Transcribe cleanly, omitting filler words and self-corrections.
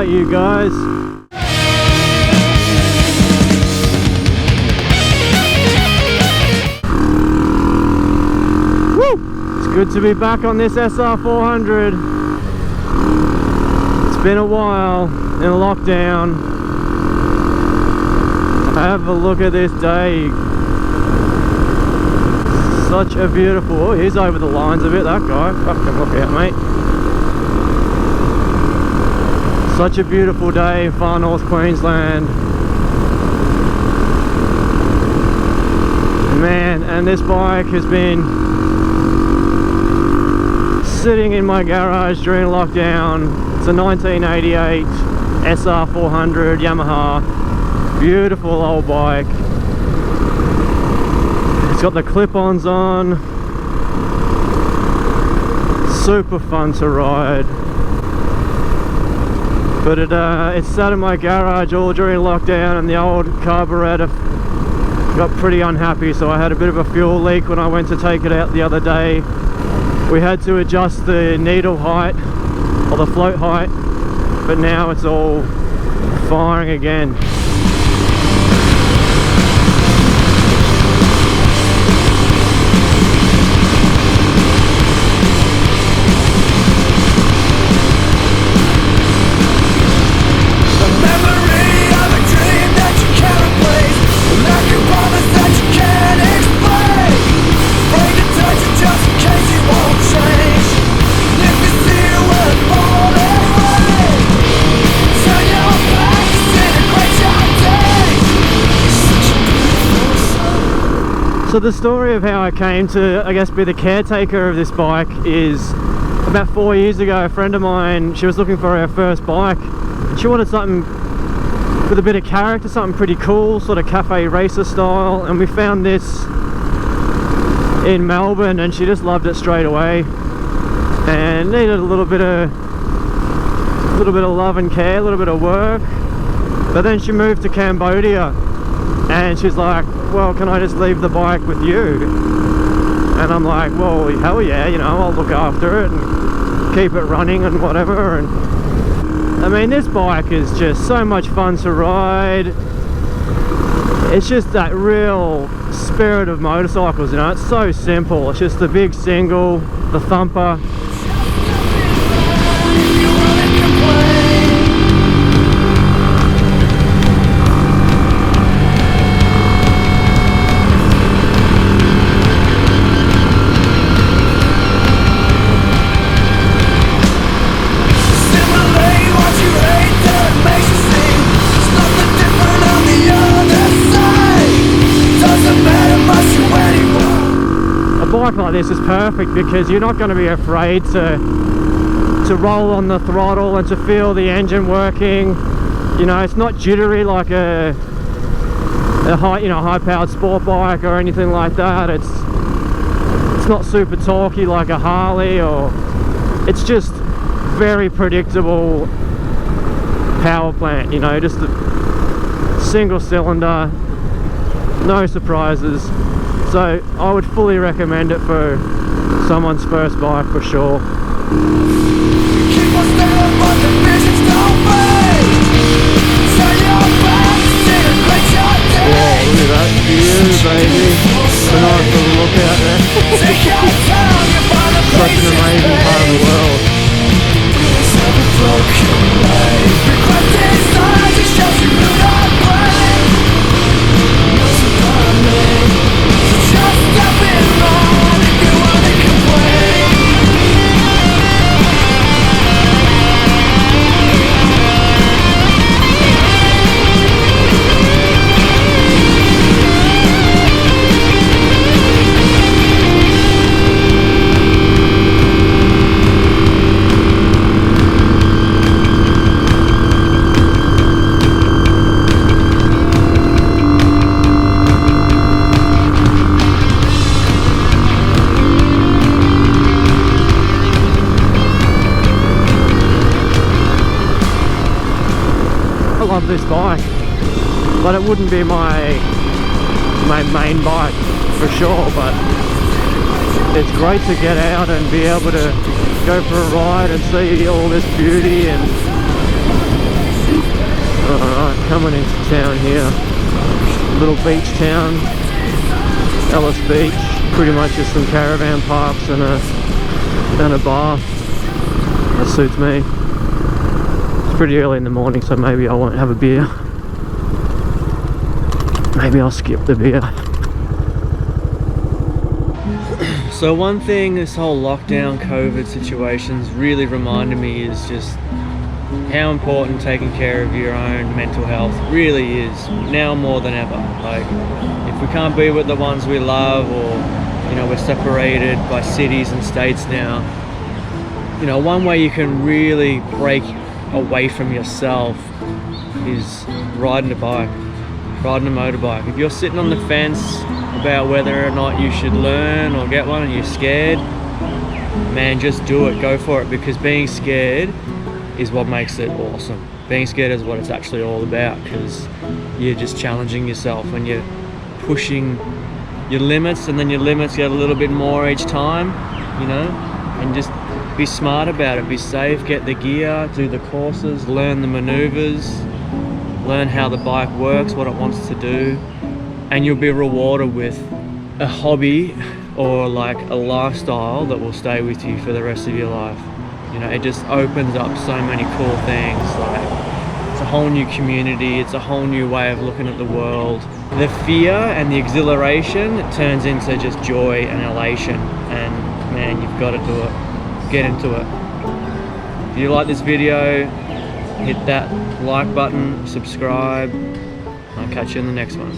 about you guys. Woo! It's good to be back on this SR400. It's been a while in a lockdown. Have a look at this day. Such a beautiful... Oh, he's over the lines a bit, that guy. Fucking look out, mate. Such a beautiful day in far north Queensland. Man, and this bike has been sitting in my garage during lockdown. It's a 1988 SR400 Yamaha. Beautiful old bike. It's got the clip-ons on. Super fun to ride. But it sat in my garage all during lockdown, and the old carburetor got pretty unhappy, so I had a bit of a fuel leak when I went to take it out the other day. We had to adjust the needle height, or the float height, but now it's all firing again. So the story of how I came to, I guess, be the caretaker of this bike is about 4 years ago. A friend of mine, she was looking for her first bike. She wanted something with a bit of character, something pretty cool, sort of cafe racer style, and we found this in Melbourne, and she just loved it straight away and needed a little bit of love and care, a little bit of work. But then she moved to Cambodia, and she's like, well, can I just leave the bike with you? And I'm like, well, hell yeah, you know, I'll look after it and keep it running and whatever. And I mean, this bike is just so much fun to ride. It's just that real spirit of motorcycles, you know. It's so simple. It's just the big single, the thumper. Like this is perfect because you're not going to be afraid to roll on the throttle and to feel the engine working. You know, it's not jittery like a high powered sport bike or anything like that. It's not super torquey like a Harley, or it's just very predictable power plant, you know, just a single cylinder, no surprises. So I would fully recommend it for someone's first bike for sure. Whoa, look at that view, baby. It's a nice little look out there. Such an amazing part of the world. Love this bike, but it wouldn't be my main bike for sure, but it's great to get out and be able to go for a ride and see all this beauty and Alright, coming into town here. Little beach town. Ellis Beach. Pretty much just some caravan parks and a bar. That suits me. It's pretty early in the morning, so maybe I won't have a beer. Maybe I'll skip the beer. So one thing this whole lockdown COVID situation's really reminded me is just how important taking care of your own mental health really is, now more than ever. Like, if we can't be with the ones we love, or, you know, we're separated by cities and states now, you know, one way you can really break away from yourself is riding a bike, riding a motorbike. If you're sitting on the fence about whether or not you should learn or get one and you're scared, man, just do it, go for it, because being scared is what makes it awesome. Being scared is what it's actually all about, because you're just challenging yourself and you're pushing your limits, and then your limits get a little bit more each time, you know, and just be smart about it, be safe, get the gear, do the courses, learn the maneuvers, learn how the bike works, what it wants to do, and you'll be rewarded with a hobby or like a lifestyle that will stay with you for the rest of your life. You know, it just opens up so many cool things. Like, it's a whole new community, it's a whole new way of looking at the world. The fear and the exhilaration, it turns into just joy and elation, and man, you've got to do it. Get into it. If you like this video, hit that like button, subscribe. I'll catch you in the next one.